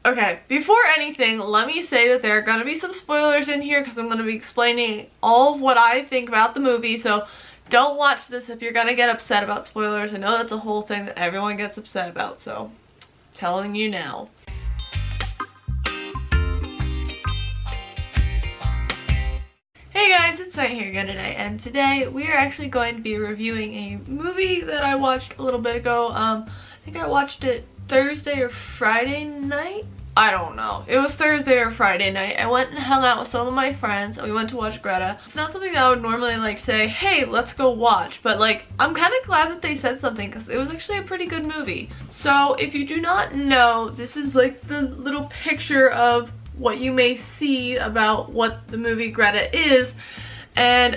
Okay, before anything, let me say that there are gonna be some spoilers in here because I'm gonna be explaining all of what I think about the movie, so don't watch this if you're gonna get upset about spoilers. I know that's a whole thing that everyone gets upset about, so telling you now. Hey guys, it's Night here again today, and today we are actually going to be reviewing a movie that I watched a little bit ago. I think I watched it Thursday or Friday night? I don't know. It was Thursday or Friday night. I went and hung out with some of my friends and we went to watch Greta. It's not something that I would normally like say, hey, let's go watch, but like I'm kind of glad that they said something because it was actually a pretty good movie. So if you do not know, this is like the little picture of what you may see about what the movie Greta is. And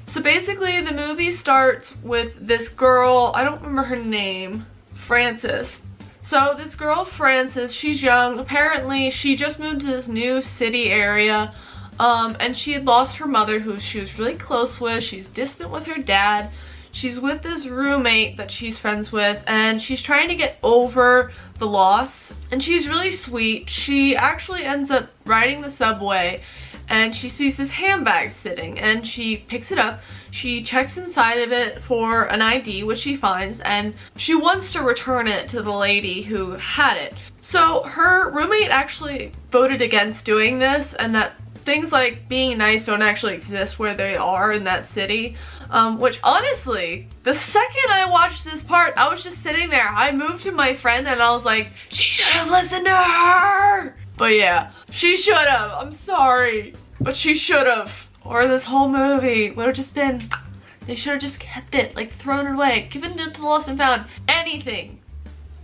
so basically the movie starts with this girl, I don't remember her name, Frances. So this girl, Frances, she's young. Apparently, she just moved to this new city area, and she had lost her mother, who she was really close with. She's distant with her dad. She's with this roommate that she's friends with, and she's trying to get over the loss. And she's really sweet. She actually ends up riding the subway, and she sees this handbag sitting, and she picks it up. She checks inside of it for an ID, which she finds, and she wants to return it to the lady who had it. So her roommate actually voted against doing this, and that things like being nice don't actually exist where they are in that city. Which honestly, the second I watched this part, I was just sitting there. I moved to my friend and I was like, she should have listened to her! But yeah, she should have. I'm sorry. But she should have. Or this whole movie would have just been, they should have just kept it, like thrown it away, given it to the lost and found, anything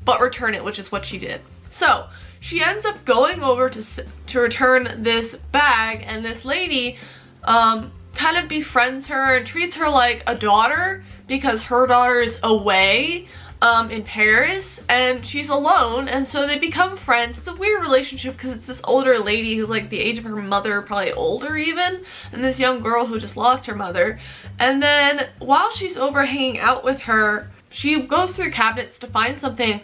but return it, which is what she did. So she ends up going over to return this bag, and this lady kind of befriends her and treats her like a daughter because her daughter is away in Paris and she's alone, and so they become friends. It's a weird relationship because it's this older lady who's like the age of her mother, probably older even, and this young girl who just lost her mother. And then while she's over hanging out with her, she goes through cabinets to find something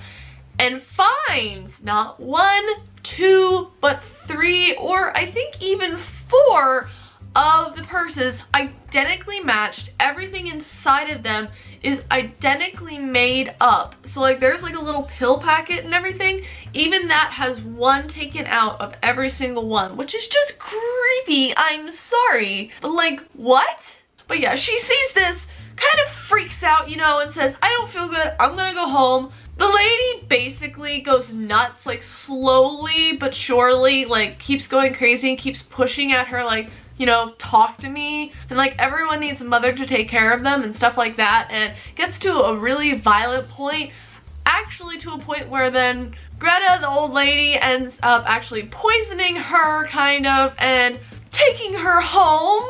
and finds not 1, 2, but 3, or I think even 4 of the purses identically matched. Everything inside of them is identically made up. So like there's like a little pill packet and everything. Even that has one taken out of every single one, which is just creepy. I'm sorry, but like what? But yeah, she sees this, kind of freaks out, you know, and says, I don't feel good, I'm gonna go home. The lady basically goes nuts, like slowly but surely, like keeps going crazy and keeps pushing at her like, you know, talk to me, and like everyone needs a mother to take care of them and stuff like that, and gets to a really violent point, actually to a point where then Greta, the old lady, ends up actually poisoning her kind of and taking her home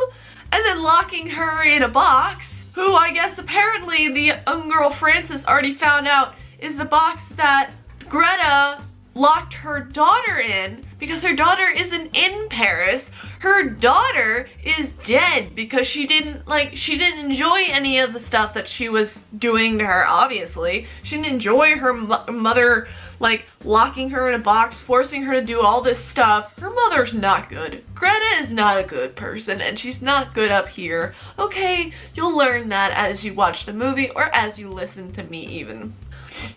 and then locking her in a box, who I guess apparently the young girl Frances already found out is the box that Greta locked her daughter in because her daughter isn't in Paris. Her daughter is dead because she didn't enjoy any of the stuff that she was doing to her, obviously. She didn't enjoy her mother like locking her in a box, forcing her to do all this stuff. Her mother's not good. Greta is not a good person, and she's not good up here. Okay, you'll learn that as you watch the movie or as you listen to me even.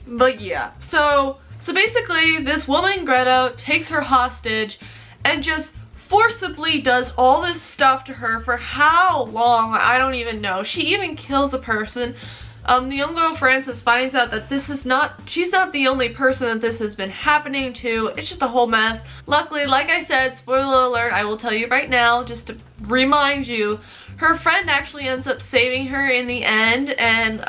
But yeah, so basically this woman Greta takes her hostage and just forcibly does all this stuff to her for how long, I don't even know. She even kills a person. The young girl Frances finds out that she's not the only person that this has been happening to. It's just a whole mess. Luckily, like I said, spoiler alert, I will tell you right now, just to remind you, her friend actually ends up saving her in the end and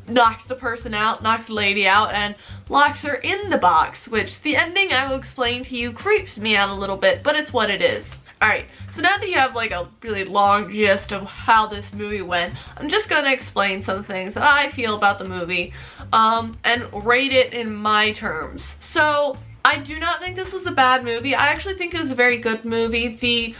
knocks the person out, knocks the lady out, and locks her in the box, which the ending I will explain to you creeps me out a little bit, but it's what it is. Alright, so now that you have like a really long gist of how this movie went, I'm just gonna explain some things that I feel about the movie and rate it in my terms. So, I do not think this was a bad movie. I actually think it was a very good movie. The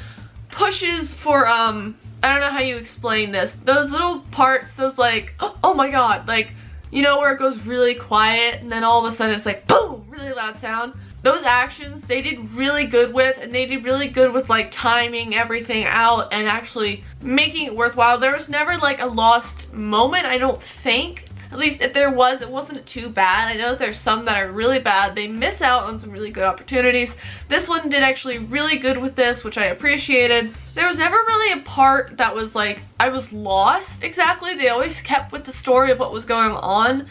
pushes for, I don't know how you explain this. Those little parts, those like, oh my god, like, you know where it goes really quiet and then all of a sudden it's like, boom, really loud sound? those actions they did really good with, and they did really good with like timing everything out and actually making it worthwhile. There was never like a lost moment, I don't think. At least if there was, it wasn't too bad. I know that there's some that are really bad. They miss out on some really good opportunities. This one did actually really good with this, which I appreciated. There was never really a part that was like, I was lost exactly. They always kept with the story of what was going on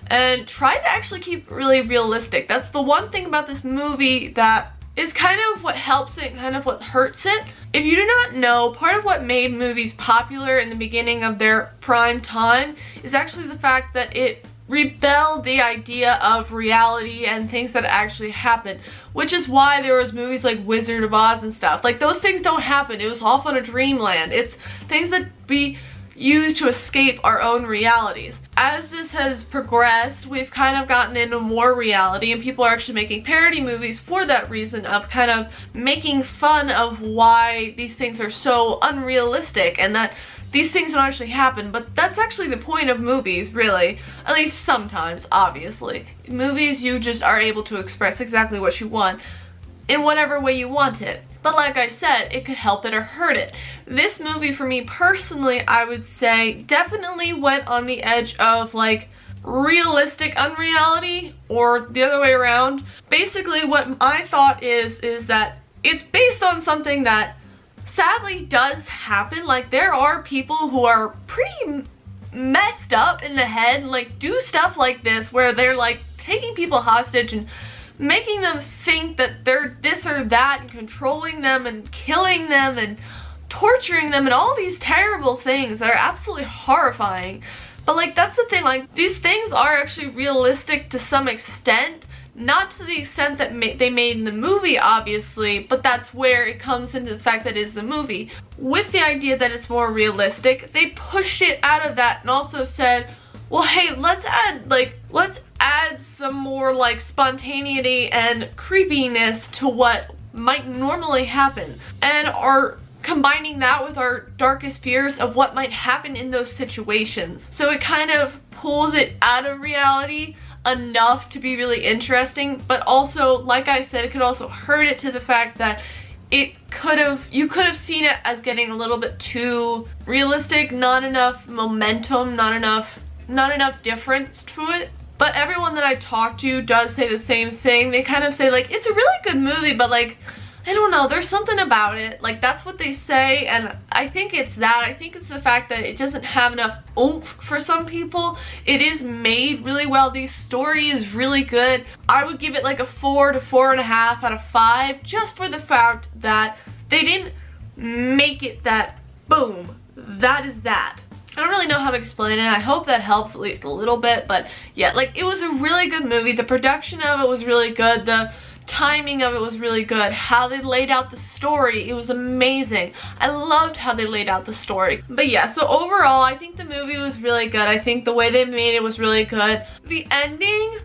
and tried to actually keep really realistic. That's the one thing about this movie that is kind of what helps it, kind of what hurts it. If you do not know, part of what made movies popular in the beginning of their prime time is actually the fact that it rebelled the idea of reality and things that actually happen, which is why there was movies like Wizard of Oz and stuff. Like, those things don't happen. It was off on a dreamland. It's things that we use to escape our own realities. As this has progressed, we've kind of gotten into more reality, and people are actually making parody movies for that reason, of kind of making fun of why these things are so unrealistic and that these things don't actually happen. But that's actually the point of movies, really. At least sometimes, obviously. Movies, you just are able to express exactly what you want in whatever way you want it. But like I said, it could help it or hurt it. This movie, for me personally, I would say definitely went on the edge of like realistic unreality, or the other way around. Basically what I thought is that it's based on something that sadly does happen. Like, there are people who are pretty messed up in the head, like do stuff like this where they're like taking people hostage and making them think that they're this or that, and controlling them and killing them and torturing them and all these terrible things that are absolutely horrifying. But like, that's the thing, like, these things are actually realistic to some extent. Not to the extent that they made in the movie, obviously, but that's where it comes into the fact that it is a movie. With the idea that it's more realistic, they pushed it out of that and also said, well, hey, let's add some more like spontaneity and creepiness to what might normally happen, and are combining that with our darkest fears of what might happen in those situations. So it kind of pulls it out of reality enough to be really interesting, but also, like I said, it could also hurt it to the fact that you could have seen it as getting a little bit too realistic, not enough momentum, not enough difference to it. But everyone that I talk to does say the same thing. They kind of say like, it's a really good movie, but like, I don't know, there's something about it. Like, that's what they say, and I think it's that. I think it's the fact that it doesn't have enough oomph for some people. It is made really well. The story is really good. I would give it like a 4 to 4.5 out of 5, just for the fact that they didn't make it that boom, that is that. I don't really know how to explain it. I hope that helps at least a little bit, but yeah, like, it was a really good movie. The production of it was really good. The timing of it was really good. How they laid out the story, it was amazing. I loved how they laid out the story. But yeah, so overall, I think the movie was really good. I think the way they made it was really good. The ending,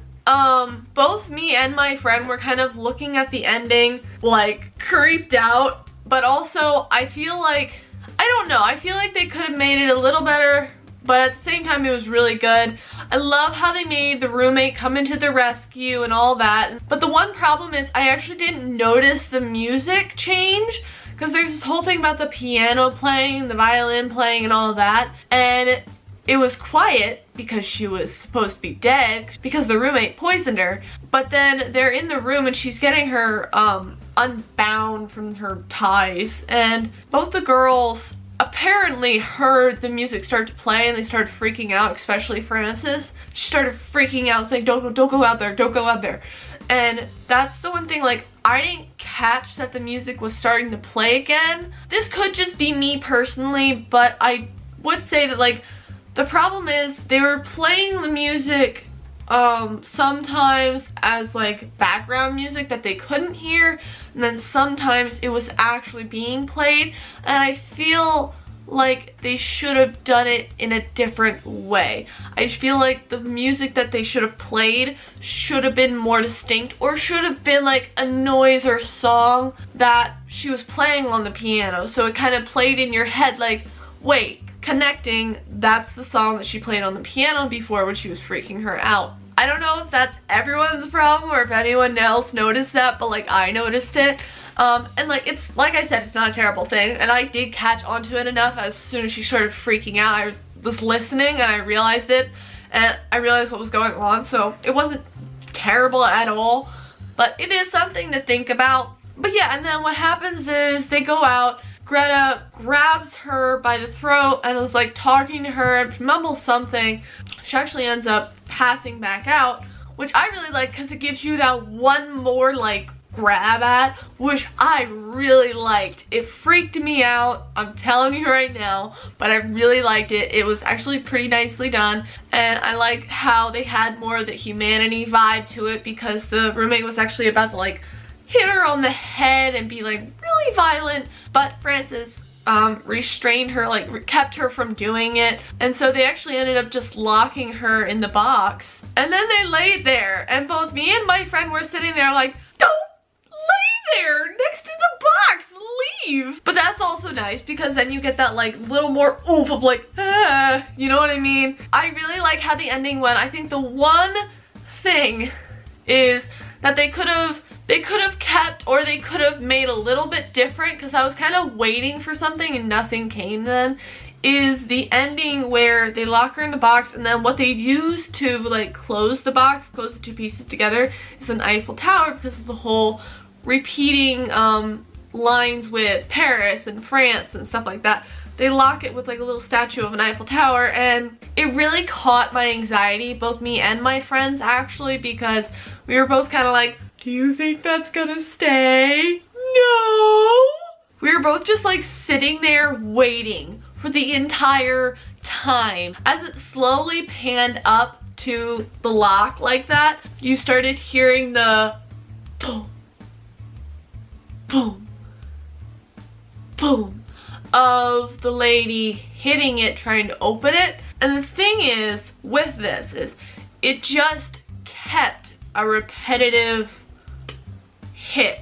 both me and my friend were kind of looking at the ending like creeped out, but also I feel like, I don't know, I feel like they could have made it a little better, but at the same time it was really good. I love how they made the roommate come into the rescue and all that. But the one problem is I actually didn't notice the music change, because there's this whole thing about the piano playing, the violin playing and all that, and it was quiet because she was supposed to be dead because the roommate poisoned her. But then they're in the room and she's getting her unbound from her ties, and both the girls apparently heard the music start to play and they started freaking out, especially Frances. She started freaking out saying, don't go out there, don't go out there. And that's the one thing, like, I didn't catch that the music was starting to play again. This could just be me personally, but I would say that, like, the problem is they were playing the music sometimes as like background music that they couldn't hear, and then sometimes it was actually being played, and I feel like they should have done it in a different way. I feel like the music that they should have played should have been more distinct, or should have been like a noise or song that she was playing on the piano, so it kind of played in your head like, wait, connecting, that's the song that she played on the piano before when she was freaking her out. I don't know if that's everyone's problem or if anyone else noticed that, but like I noticed it. And like it's, like I said, it's not a terrible thing, and I did catch onto it enough as soon as she started freaking out. I was listening and I realized it, and I realized what was going on, so it wasn't terrible at all, but it is something to think about. But yeah, and then what happens is they go out, Greta grabs her by the throat and is like talking to her, mumbles something. She actually ends up passing back out, which I really like because it gives you that one more like grab at, which I really liked. It freaked me out, I'm telling you right now, but I really liked it. It was actually pretty nicely done, and I like how they had more of the humanity vibe to it, because the roommate was actually about to like hit her on the head and be like really violent, but Frances restrained her, like kept her from doing it, and so they actually ended up just locking her in the box, and then they laid there, and both me and my friend were sitting there like, don't lay there next to the box, leave. But that's also nice because then you get that like little more oomph of like, ah, you know what I mean? I really like how the ending went. I think the one thing is that they could have kept, or they could have made a little bit different, because I was kind of waiting for something and nothing came then, is the ending where they lock her in the box, and then what they use to like close the box, close the two pieces together, is an Eiffel Tower, because of the whole repeating lines with Paris and France and stuff like that. They lock it with like a little statue of an Eiffel Tower, and it really caught my anxiety, both me and my friends actually, because we were both kind of like, do you think that's gonna stay? No! We were both just like sitting there waiting for the entire time. As it slowly panned up to the lock like that, you started hearing the boom, boom, boom of the lady hitting it, trying to open it. And the thing is with this is it just kept a repetitive hit.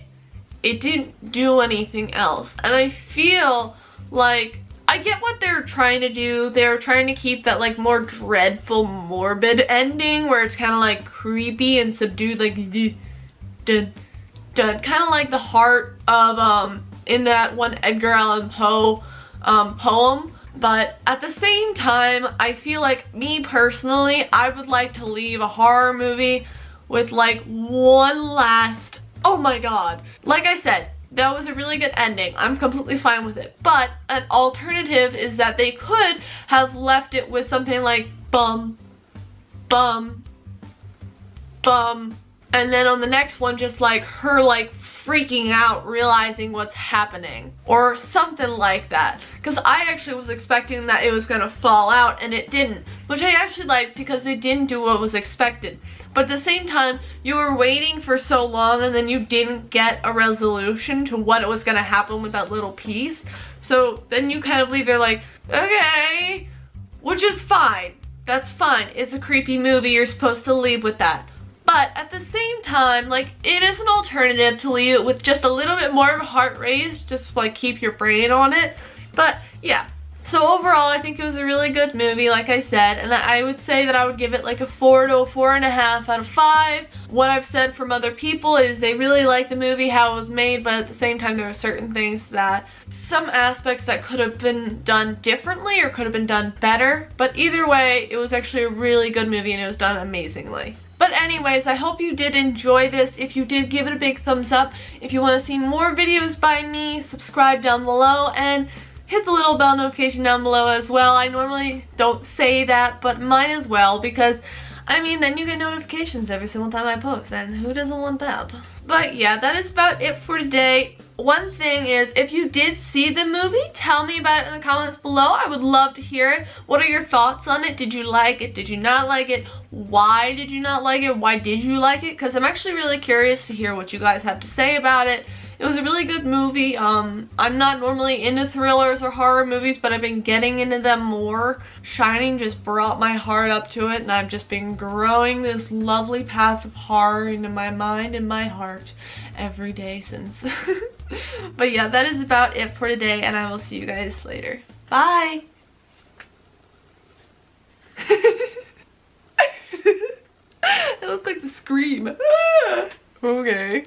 It didn't do anything else, and I feel like I get what they're trying to do. They're trying to keep that like more dreadful, morbid ending where it's kind of like creepy and subdued, like dun, dun, kind of like the heart of in that one Edgar Allan Poe poem. But at the same time, I feel like, me personally, I would like to leave a horror movie with like one last, oh my god. Like I said, that was a really good ending. I'm completely fine with it. But an alternative is that they could have left it with something like bum, bum, bum, and then on the next one just like her like freaking out, realizing what's happening, or something like that. Because I actually was expecting that it was gonna fall out, and it didn't, which I actually liked because they didn't do what was expected. But at the same time, you were waiting for so long, and then you didn't get a resolution to what was gonna happen with that little piece. So then you kind of leave there like, okay, which is fine. That's fine. It's a creepy movie. You're supposed to leave with that. But at the same time, like, it is an alternative to leave it with just a little bit more of a heart rate, just like keep your brain on it. But yeah, so overall I think it was a really good movie, like I said, and I would say that I would give it like a 4 to a 4.5 out of 5. What I've said from other people is they really like the movie, how it was made, but at the same time there were certain things that, some aspects that could have been done differently or could have been done better. But either way, it was actually a really good movie and it was done amazingly. But anyways, I hope you did enjoy this. If you did, give it a big thumbs up. If you want to see more videos by me, subscribe down below and hit the little bell notification down below as well. I normally don't say that, but mine as well, because I mean, then you get notifications every single time I post, and who doesn't want that? But yeah, that is about it for today. One thing is, if you did see the movie, tell me about it in the comments below. I would love to hear it. What are your thoughts on it? Did you like it? Did you not like it? Why did you not like it? Why did you like it? Because I'm actually really curious to hear what you guys have to say about it. It was a really good movie. I'm not normally into thrillers or horror movies, but I've been getting into them more. Shining just brought my heart up to it, and I've just been growing this lovely path of horror into my mind and my heart every day since. But yeah, that is about it for today, and I will see you guys later. Bye! look like the Scream. Okay.